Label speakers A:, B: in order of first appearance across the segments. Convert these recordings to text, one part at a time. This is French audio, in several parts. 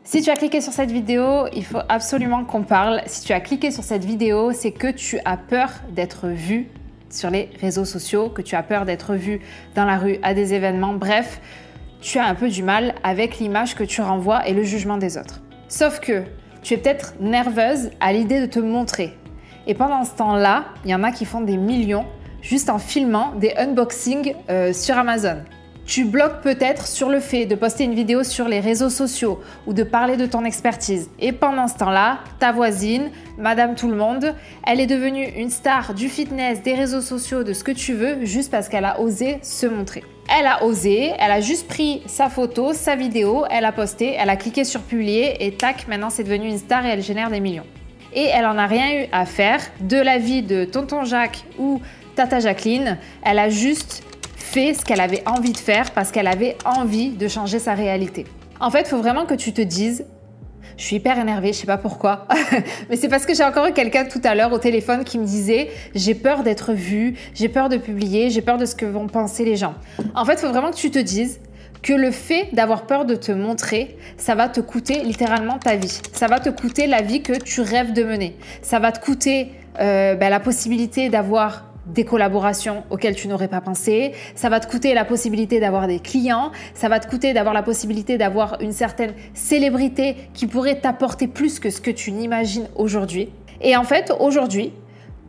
A: Si tu as cliqué sur cette vidéo, il faut absolument qu'on parle. Si tu as cliqué sur cette vidéo, c'est que tu as peur d'être vu sur les réseaux sociaux, que tu as peur d'être vu dans la rue, à des événements. Bref, tu as un peu du mal avec l'image que tu renvoies et le jugement des autres. Sauf que tu es peut-être nerveuse à l'idée de te montrer. Et pendant ce temps-là, il y en a qui font des millions juste en filmant des unboxings sur Amazon. Tu bloques peut-être sur le fait de poster une vidéo sur les réseaux sociaux ou de parler de ton expertise. Et pendant ce temps-là, ta voisine, Madame Tout-le-Monde, elle est devenue une star du fitness, des réseaux sociaux, de ce que tu veux, juste parce qu'elle a osé se montrer. Elle a osé, elle a juste pris sa photo, sa vidéo, elle a posté, elle a cliqué sur publier et tac, maintenant c'est devenu une star et elle génère des millions. Et elle n'en a rien eu à faire de la vie de Tonton Jacques ou Tata Jacqueline, elle a juste fait ce qu'elle avait envie de faire parce qu'elle avait envie de changer sa réalité. En fait, il faut vraiment que tu te dises, je suis hyper énervée, je sais pas pourquoi, mais c'est parce que j'ai encore eu quelqu'un tout à l'heure au téléphone qui me disait j'ai peur d'être vue, j'ai peur de publier, j'ai peur de ce que vont penser les gens. En fait, il faut vraiment que tu te dises que le fait d'avoir peur de te montrer, ça va te coûter littéralement ta vie. Ça va te coûter la vie que tu rêves de mener. Ça va te coûter la possibilité d'avoir des collaborations auxquelles tu n'aurais pas pensé, ça va te coûter la possibilité d'avoir des clients, ça va te coûter d'avoir la possibilité d'avoir une certaine célébrité qui pourrait t'apporter plus que ce que tu n'imagines aujourd'hui. Et en fait, aujourd'hui,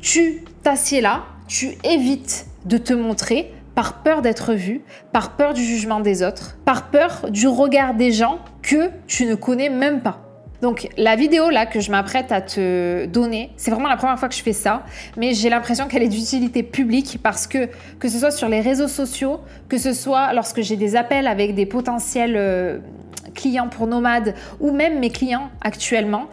A: tu t'assieds là, tu évites de te montrer par peur d'être vu, par peur du jugement des autres, par peur du regard des gens que tu ne connais même pas. Donc la vidéo là que je m'apprête à te donner, c'est vraiment la première fois que je fais ça, mais j'ai l'impression qu'elle est d'utilité publique parce que ce soit sur les réseaux sociaux, que ce soit lorsque j'ai des appels avec des potentiels clients pour nomades ou même mes clients actuellement,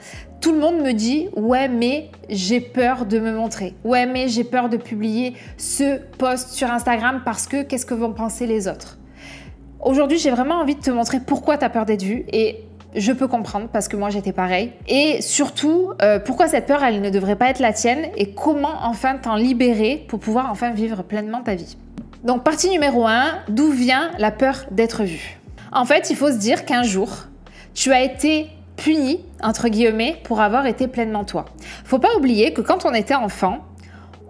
A: tout le monde me dit « ouais mais j'ai peur de me montrer, ouais mais j'ai peur de publier ce post sur Instagram parce que qu'est-ce que vont penser les autres ?» Aujourd'hui j'ai vraiment envie de te montrer pourquoi tu as peur d'être vue et je peux comprendre parce que moi j'étais pareil. Et surtout, pourquoi cette peur elle ne devrait pas être la tienne et comment enfin t'en libérer pour pouvoir enfin vivre pleinement ta vie. Donc partie numéro 1, d'où vient la peur d'être vue? En fait, il faut se dire qu'un jour, tu as été puni, entre guillemets, pour avoir été pleinement toi. Faut pas oublier que quand on était enfant,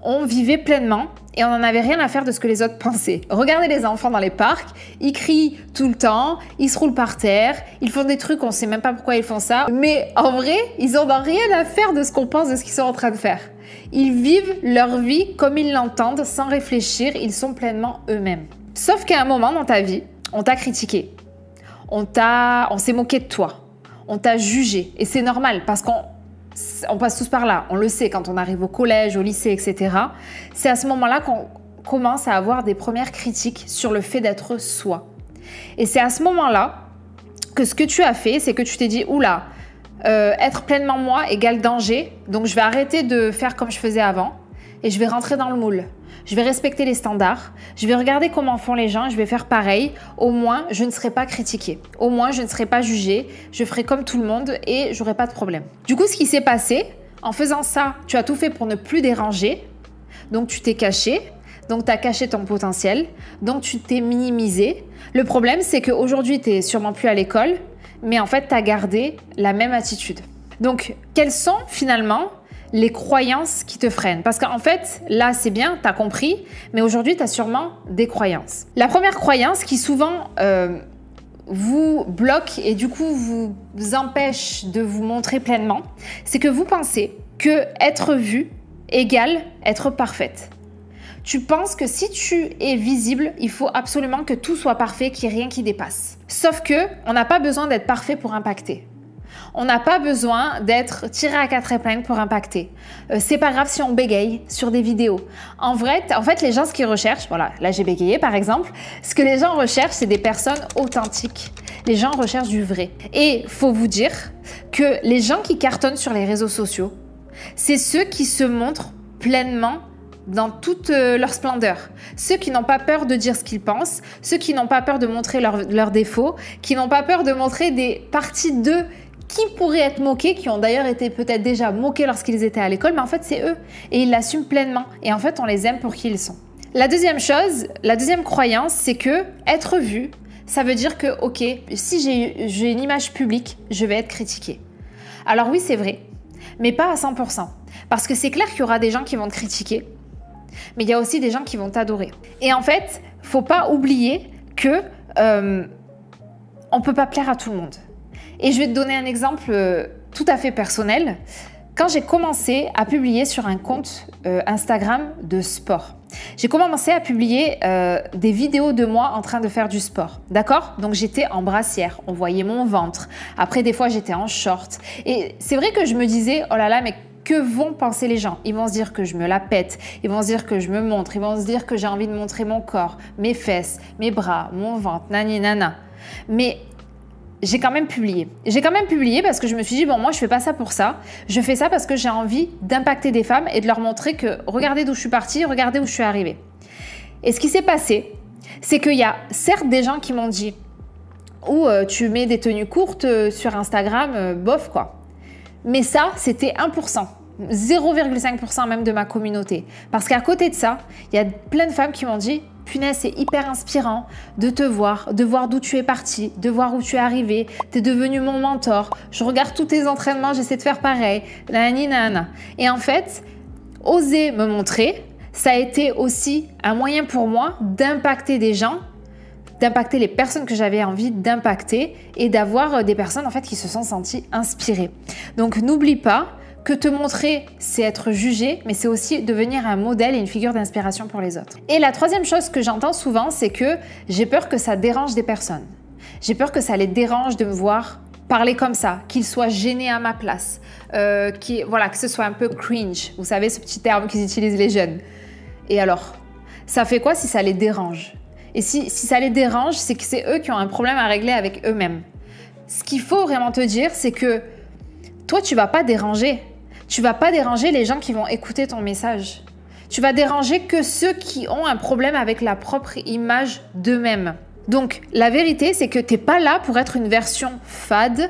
A: on vivait pleinement et on n'en avait rien à faire de ce que les autres pensaient. Regardez les enfants dans les parcs, ils crient tout le temps, ils se roulent par terre, ils font des trucs, on ne sait même pas pourquoi ils font ça, mais en vrai, ils n'en ont rien à faire de ce qu'on pense de ce qu'ils sont en train de faire. Ils vivent leur vie comme ils l'entendent, sans réfléchir, ils sont pleinement eux-mêmes. Sauf qu'à un moment dans ta vie, on t'a critiqué, on s'est moqué de toi, on t'a jugé, et c'est normal parce qu'on passe tous par là, on le sait quand on arrive au collège, au lycée, etc. C'est à ce moment-là qu'on commence à avoir des premières critiques sur le fait d'être soi. Et c'est à ce moment-là que ce que tu as fait, c'est que tu t'es dit « Oula, être pleinement moi égale danger, donc je vais arrêter de faire comme je faisais avant et je vais rentrer dans le moule. Je vais respecter les standards, je vais regarder comment font les gens, je vais faire pareil. Au moins, je ne serai pas critiquée. Au moins, je ne serai pas jugée. Je ferai comme tout le monde et j'aurai pas de problème. Du coup, ce qui s'est passé, en faisant ça, tu as tout fait pour ne plus déranger. Donc, tu t'es caché. Donc, tu as caché ton potentiel. Donc, tu t'es minimisé. Le problème, c'est qu'aujourd'hui, tu n'es sûrement plus à l'école, mais en fait, tu as gardé la même attitude. Donc, quelles sont finalement les croyances qui te freinent? Parce qu'en fait, là, c'est bien, tu as compris, mais aujourd'hui, tu as sûrement des croyances. La première croyance qui souvent vous bloque et du coup vous empêche de vous montrer pleinement, c'est que vous pensez que être vue égale être parfaite. Tu penses que si tu es visible, il faut absolument que tout soit parfait, qu'il n'y ait rien qui dépasse. Sauf que on n'a pas besoin d'être parfait pour impacter. On n'a pas besoin d'être tiré à quatre épingles pour impacter. C'est pas grave si on bégaye sur des vidéos. En fait, les gens, ce qu'ils recherchent, voilà, là j'ai bégayé par exemple, ce que les gens recherchent, c'est des personnes authentiques. Les gens recherchent du vrai. Et faut vous dire que les gens qui cartonnent sur les réseaux sociaux, c'est ceux qui se montrent pleinement dans toute leur splendeur. Ceux qui n'ont pas peur de dire ce qu'ils pensent, ceux qui n'ont pas peur de montrer leurs défauts, qui n'ont pas peur de montrer des parties d'eux qui pourraient être moqués, qui ont d'ailleurs été peut-être déjà moqués lorsqu'ils étaient à l'école, mais en fait c'est eux et ils l'assument pleinement et en fait on les aime pour qui ils sont. La deuxième chose, la deuxième croyance, c'est que être vu, ça veut dire que, ok, si j'ai une image publique, je vais être critiquée. Alors oui, c'est vrai, mais pas à 100%. Parce que c'est clair qu'il y aura des gens qui vont te critiquer, mais il y a aussi des gens qui vont t'adorer. Et en fait, faut pas oublier que on peut pas plaire à tout le monde. Et je vais te donner un exemple tout à fait personnel. Quand j'ai commencé à publier sur un compte Instagram de sport, j'ai commencé à publier des vidéos de moi en train de faire du sport, d'accord? Donc j'étais en brassière, on voyait mon ventre. Après, des fois, j'étais en short. Et c'est vrai que je me disais, oh là là, mais que vont penser les gens? Ils vont se dire que je me la pète, ils vont se dire que je me montre, ils vont se dire que j'ai envie de montrer mon corps, mes fesses, mes bras, mon ventre, nani nana. Mais j'ai quand même publié. J'ai quand même publié parce que je me suis dit, bon, moi, je fais pas ça pour ça. Je fais ça parce que j'ai envie d'impacter des femmes et de leur montrer que regardez d'où je suis partie, regardez où je suis arrivée. Et ce qui s'est passé, c'est qu'il y a certes des gens qui m'ont dit, tu mets des tenues courtes sur Instagram, bof quoi. Mais ça, c'était 1%. 0,5% même de ma communauté. Parce qu'à côté de ça, il y a plein de femmes qui m'ont dit « Punaise, c'est hyper inspirant de te voir, de voir d'où tu es partie, de voir où tu es arrivée. Tu es devenu mon mentor. Je regarde tous tes entraînements, j'essaie de faire pareil. Nani, nana. » Et en fait, oser me montrer, ça a été aussi un moyen pour moi d'impacter des gens, d'impacter les personnes que j'avais envie d'impacter et d'avoir des personnes en fait qui se sont senties inspirées. Donc n'oublie pas que te montrer, c'est être jugé, mais c'est aussi devenir un modèle et une figure d'inspiration pour les autres. Et la troisième chose que j'entends souvent, c'est que j'ai peur que ça dérange des personnes. J'ai peur que ça les dérange de me voir parler comme ça, qu'ils soient gênés à ma place, que ce soit un peu cringe. Vous savez, ce petit terme qu'ils utilisent les jeunes. Et alors, ça fait quoi si ça les dérange? Et si ça les dérange, c'est que c'est eux qui ont un problème à régler avec eux-mêmes. Ce qu'il faut vraiment te dire, c'est que toi, tu vas pas déranger. Tu vas pas déranger les gens qui vont écouter ton message. Tu vas déranger que ceux qui ont un problème avec la propre image d'eux-mêmes. Donc, la vérité, c'est que t'es pas là pour être une version fade,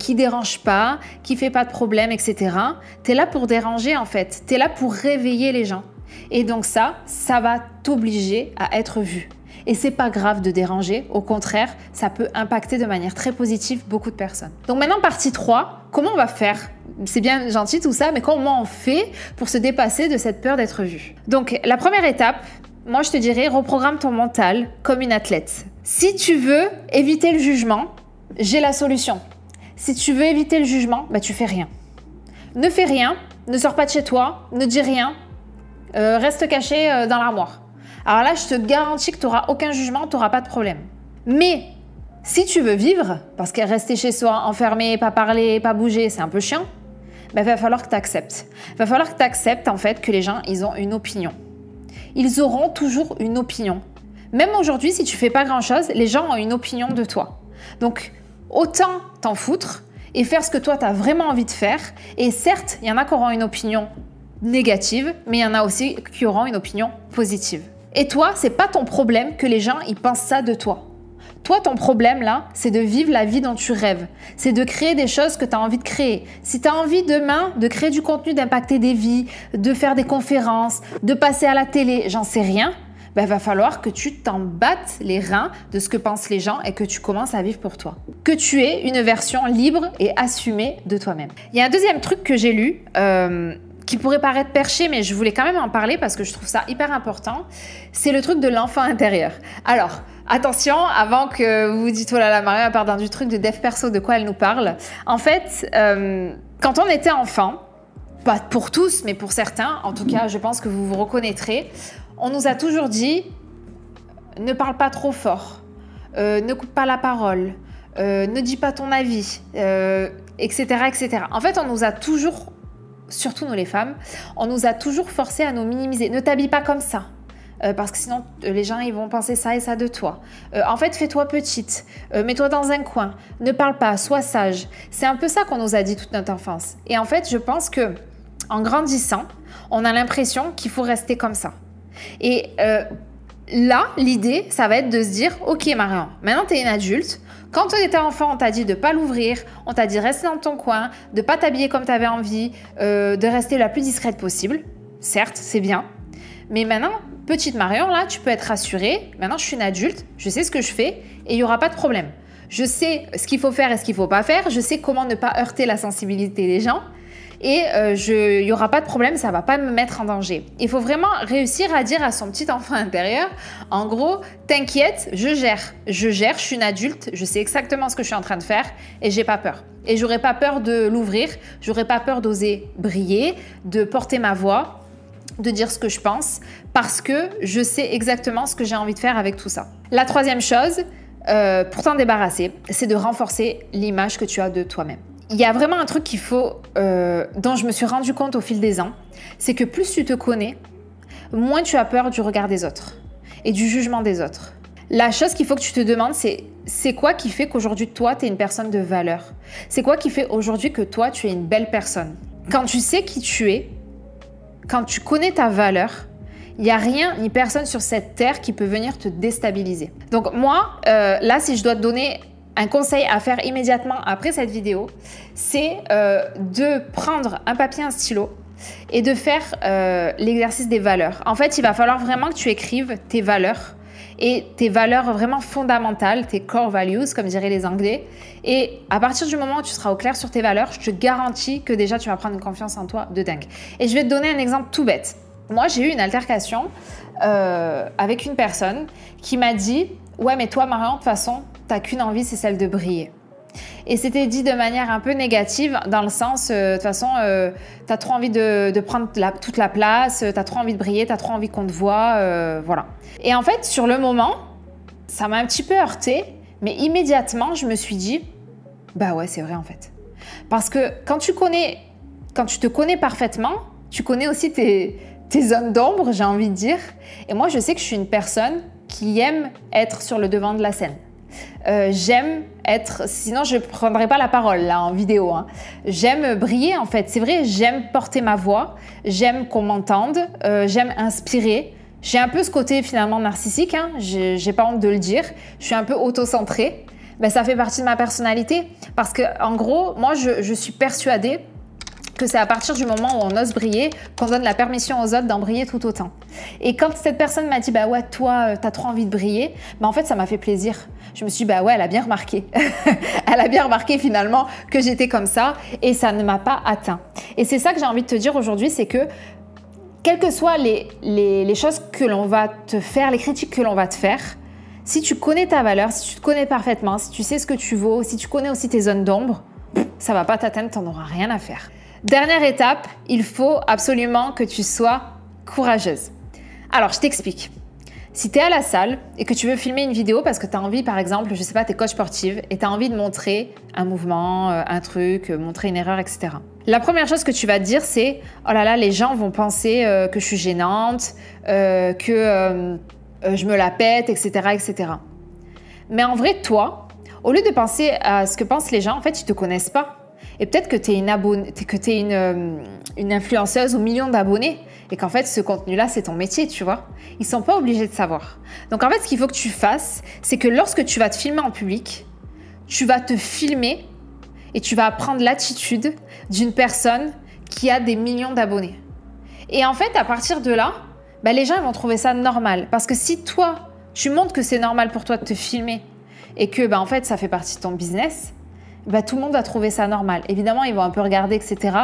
A: qui dérange pas, qui fait pas de problème, etc. T'es là pour déranger, en fait. T'es là pour réveiller les gens. Et donc ça va t'obliger à être vu. Et c'est pas grave de déranger, au contraire, ça peut impacter de manière très positive beaucoup de personnes. Donc maintenant, partie 3, comment on va faire? C'est bien gentil tout ça, mais comment on fait pour se dépasser de cette peur d'être vu? Donc la première étape, moi je te dirais, reprogramme ton mental comme une athlète. Si tu veux éviter le jugement, j'ai la solution. Si tu veux éviter le jugement, tu fais rien. Ne fais rien, ne sors pas de chez toi, ne dis rien, reste caché dans l'armoire. Alors là, je te garantis que tu n'auras aucun jugement, tu n'auras pas de problème. Mais si tu veux vivre, parce que rester chez soi, enfermé, pas parler, pas bouger, c'est un peu chiant, il va falloir que tu acceptes. Il va falloir que tu acceptes en fait que les gens, ils ont une opinion. Ils auront toujours une opinion. Même aujourd'hui, si tu fais pas grand-chose, les gens ont une opinion de toi. Donc, autant t'en foutre et faire ce que toi, tu as vraiment envie de faire. Et certes, il y en a qui auront une opinion négative, mais il y en a aussi qui auront une opinion positive. Et toi, c'est pas ton problème que les gens ils pensent ça de toi. Toi, ton problème là, c'est de vivre la vie dont tu rêves. C'est de créer des choses que tu as envie de créer. Si tu as envie demain de créer du contenu, d'impacter des vies, de faire des conférences, de passer à la télé, j'en sais rien, va falloir que tu t'en battes les reins de ce que pensent les gens et que tu commences à vivre pour toi. Que tu aies une version libre et assumée de toi-même. Il y a un deuxième truc que j'ai lu, qui pourrait paraître perché, mais je voulais quand même en parler parce que je trouve ça hyper important, c'est le truc de l'enfant intérieur. Alors, attention, avant que vous vous dites « Oh là là, Marion, elle parle du truc de dev perso, de quoi elle nous parle ?» En fait, quand on était enfant, pas pour tous, mais pour certains, en tout cas, je pense que vous vous reconnaîtrez, on nous a toujours dit « Ne parle pas trop fort, ne coupe pas la parole, ne dis pas ton avis, etc., etc. » En fait, on nous a toujours, surtout nous les femmes, on nous a toujours forcé à nous minimiser. Ne t'habille pas comme ça, parce que sinon les gens ils vont penser ça et ça de toi. En fait, fais-toi petite, mets-toi dans un coin, ne parle pas, sois sage. C'est un peu ça qu'on nous a dit toute notre enfance. Et en fait, je pense que en grandissant, on a l'impression qu'il faut rester comme ça. Et là, l'idée, ça va être de se dire « Ok Marion, maintenant tu es une adulte. Quand tu étais enfant, on t'a dit de ne pas l'ouvrir, on t'a dit rester dans ton coin, de ne pas t'habiller comme tu avais envie, de rester la plus discrète possible. Certes, c'est bien. Mais maintenant, petite Marion, là, tu peux être rassurée. Maintenant, je suis une adulte, je sais ce que je fais et il n'y aura pas de problème. Je sais ce qu'il faut faire et ce qu'il ne faut pas faire. Je sais comment ne pas heurter la sensibilité des gens. Et il n'y aura pas de problème, ça ne va pas me mettre en danger. Il faut vraiment réussir à dire à son petit enfant intérieur, en gros, t'inquiète, je gère, je suis une adulte, je sais exactement ce que je suis en train de faire et j'ai pas peur. Et j'aurais pas peur de l'ouvrir, j'aurais pas peur d'oser briller, de porter ma voix, de dire ce que je pense, parce que je sais exactement ce que j'ai envie de faire avec tout ça. La troisième chose, pour t'en débarrasser, c'est de renforcer l'image que tu as de toi-même. Il y a vraiment un truc dont je me suis rendu compte au fil des ans, c'est que plus tu te connais, moins tu as peur du regard des autres et du jugement des autres. La chose qu'il faut que tu te demandes, c'est quoi qui fait qu'aujourd'hui, toi, tu es une personne de valeur? C'est quoi qui fait aujourd'hui que toi, tu es une belle personne? Quand tu sais qui tu es, quand tu connais ta valeur, il n'y a rien ni personne sur cette terre qui peut venir te déstabiliser. Donc moi, là, si je dois te donner un conseil à faire immédiatement après cette vidéo, c'est de prendre un papier, un stylo et de faire l'exercice des valeurs. En fait, il va falloir vraiment que tu écrives tes valeurs et tes valeurs vraiment fondamentales, tes core values, comme diraient les Anglais. Et à partir du moment où tu seras au clair sur tes valeurs, je te garantis que déjà, tu vas prendre une confiance en toi de dingue. Et je vais te donner un exemple tout bête. Moi, j'ai eu une altercation avec une personne qui m'a dit « Ouais, mais toi, Marion, de toute façon, t'as qu'une envie, c'est celle de briller. » Et c'était dit de manière un peu négative, dans le sens, de toute façon, t'as trop envie de prendre toute la place, t'as trop envie de briller, t'as trop envie qu'on te voit, voilà. Et en fait, sur le moment, ça m'a un petit peu heurtée, mais immédiatement, je me suis dit, bah ouais, c'est vrai en fait. Parce que quand tu te connais parfaitement, tu connais aussi tes zones d'ombre, j'ai envie de dire. Et moi, je sais que je suis une personne qui aime être sur le devant de la scène. J'aime être, sinon je ne prendrais pas la parole là en vidéo, hein. J'aime briller en fait, c'est vrai, j'aime porter ma voix, j'aime qu'on m'entende, j'aime inspirer. J'ai un peu ce côté finalement narcissique, hein. J'ai pas honte de le dire, je suis un peu auto-centrée. Ben, ça fait partie de ma personnalité parce que en gros, moi je suis persuadée que c'est à partir du moment où on ose briller qu'on donne la permission aux autres d'en briller tout autant. Et quand cette personne m'a dit « bah ouais, toi, t'as trop envie de briller », bah en fait, ça m'a fait plaisir. Je me suis dit « bah ouais, elle a bien remarqué ». Elle a bien remarqué finalement que j'étais comme ça et ça ne m'a pas atteint. Et c'est ça que j'ai envie de te dire aujourd'hui, c'est que quelles que soient les choses que l'on va te faire, les critiques que l'on va te faire, si tu connais ta valeur, si tu te connais parfaitement, si tu sais ce que tu vaux, si tu connais aussi tes zones d'ombre, ça ne va pas t'atteindre, tu n'en auras rien à faire. Dernière étape, il faut absolument que tu sois courageuse. Alors, je t'explique. Si tu es à la salle et que tu veux filmer une vidéo parce que tu as envie, par exemple, je ne sais pas, tu es coach sportive et tu as envie de montrer un mouvement, un truc, montrer une erreur, etc. La première chose que tu vas te dire, c'est « oh là là, les gens vont penser que je suis gênante, que je me la pète, etc., etc. » Mais en vrai, toi, au lieu de penser à ce que pensent les gens, en fait, ils ne te connaissent pas. Et peut-être que tu es une influenceuse aux millions d'abonnés et qu'en fait, ce contenu-là, c'est ton métier, tu vois. Ils ne sont pas obligés de savoir. Donc en fait, ce qu'il faut que tu fasses, c'est que lorsque tu vas te filmer en public, tu vas te filmer et tu vas prendre l'attitude d'une personne qui a des millions d'abonnés. Et en fait, à partir de là, bah, les gens ils vont trouver ça normal. Parce que si toi, tu montres que c'est normal pour toi de te filmer et que bah, en fait, ça fait partie de ton business, bah, tout le monde va trouver ça normal. Évidemment, ils vont un peu regarder, etc.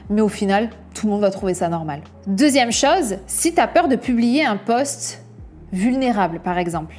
A: Mais au final, tout le monde va trouver ça normal. Deuxième chose, si tu as peur de publier un post vulnérable, par exemple,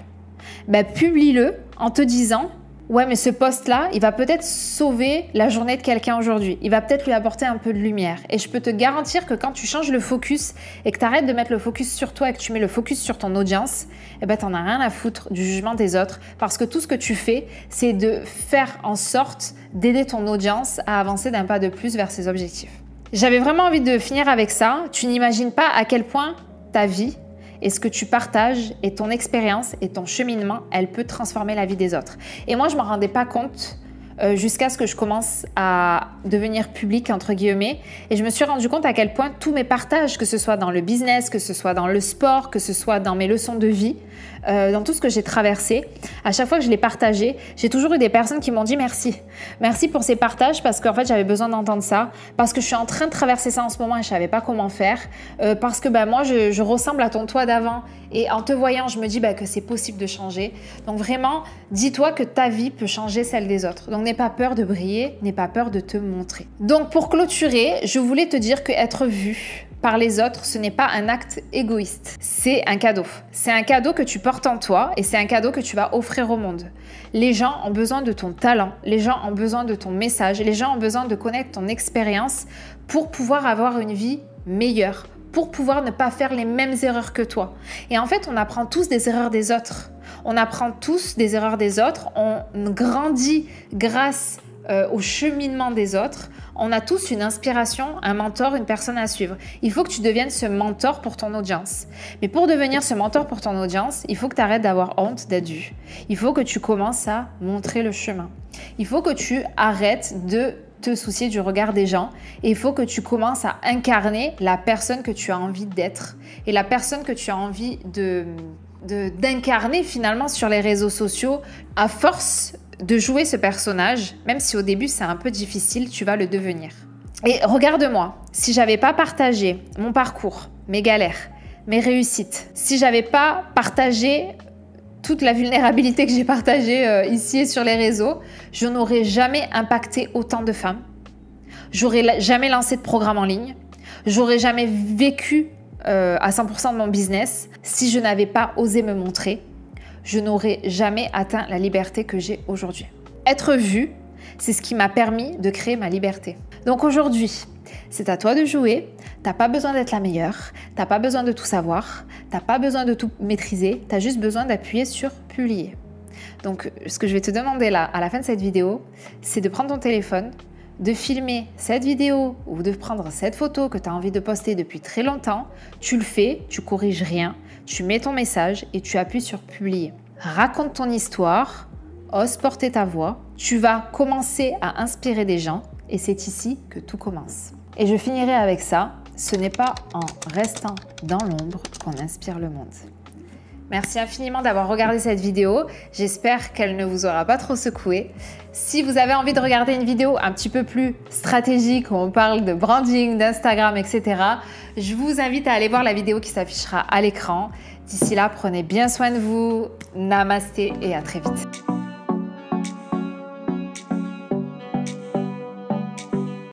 A: bah, publie-le en te disant « ouais, mais ce post-là, il va peut-être sauver la journée de quelqu'un aujourd'hui. Il va peut-être lui apporter un peu de lumière. » Et je peux te garantir que quand tu changes le focus et que tu arrêtes de mettre le focus sur toi et que tu mets le focus sur ton audience, eh ben, tu n'en as rien à foutre du jugement des autres parce que tout ce que tu fais, c'est de faire en sorte d'aider ton audience à avancer d'un pas de plus vers ses objectifs. J'avais vraiment envie de finir avec ça. Tu n'imagines pas à quel point ta vie et ce que tu partages et ton expérience et ton cheminement, elle peut transformer la vie des autres. Et moi, je ne m'en rendais pas compte jusqu'à ce que je commence à devenir publique, entre guillemets. Et je me suis rendu compte à quel point tous mes partages, que ce soit dans le business, que ce soit dans le sport, que ce soit dans mes leçons de vie, dans tout ce que j'ai traversé, à chaque fois que je l'ai partagé, j'ai toujours eu des personnes qui m'ont dit merci. Merci pour ces partages parce qu'en fait, j'avais besoin d'entendre ça, parce que je suis en train de traverser ça en ce moment et je ne savais pas comment faire, parce que moi, je ressemble à ton toi d'avant et en te voyant, je me dis que c'est possible de changer. Donc vraiment, dis-toi que ta vie peut changer celle des autres. Donc n'aie pas peur de briller, n'aie pas peur de te montrer. Donc pour clôturer, je voulais te dire qu'être vu par les autres, ce n'est pas un acte égoïste. C'est un cadeau. C'est un cadeau que tu portes en toi et c'est un cadeau que tu vas offrir au monde. Les gens ont besoin de ton talent, les gens ont besoin de ton message, les gens ont besoin de connaître ton expérience pour pouvoir avoir une vie meilleure, pour pouvoir ne pas faire les mêmes erreurs que toi. Et en fait, on apprend tous des erreurs des autres. On apprend tous des erreurs des autres. On grandit grâce au cheminement des autres. On a tous une inspiration, un mentor, une personne à suivre. Il faut que tu deviennes ce mentor pour ton audience. Mais pour devenir ce mentor pour ton audience, il faut que tu arrêtes d'avoir honte d'être vu. Il faut que tu commences à montrer le chemin. Il faut que tu arrêtes de te soucier du regard des gens et il faut que tu commences à incarner la personne que tu as envie d'être et la personne que tu as envie d'incarner finalement sur les réseaux sociaux. À force de jouer ce personnage, même si au début c'est un peu difficile, tu vas le devenir. Et regarde-moi, si j'avais pas partagé mon parcours, mes galères, mes réussites, si j'avais pas partagé toute la vulnérabilité que j'ai partagée ici et sur les réseaux, je n'aurais jamais impacté autant de femmes. J'aurais jamais lancé de programme en ligne. J'aurais jamais vécu à 100% de mon business si je n'avais pas osé me montrer. Je n'aurais jamais atteint la liberté que j'ai aujourd'hui. Être vue, c'est ce qui m'a permis de créer ma liberté. Donc aujourd'hui, c'est à toi de jouer. T'as pas besoin d'être la meilleure, t'as pas besoin de tout savoir, t'as pas besoin de tout maîtriser, t'as juste besoin d'appuyer sur publier. Donc ce que je vais te demander là, à la fin de cette vidéo, c'est de prendre ton téléphone, de filmer cette vidéo ou de prendre cette photo que tu as envie de poster depuis très longtemps. Tu le fais, tu corriges rien, tu mets ton message et tu appuies sur publier. Raconte ton histoire, ose porter ta voix, tu vas commencer à inspirer des gens et c'est ici que tout commence. Et je finirai avec ça. Ce n'est pas en restant dans l'ombre qu'on inspire le monde. Merci infiniment d'avoir regardé cette vidéo. J'espère qu'elle ne vous aura pas trop secoué. Si vous avez envie de regarder une vidéo un petit peu plus stratégique où on parle de branding, d'Instagram, etc., je vous invite à aller voir la vidéo qui s'affichera à l'écran. D'ici là, prenez bien soin de vous. Namasté et à très vite.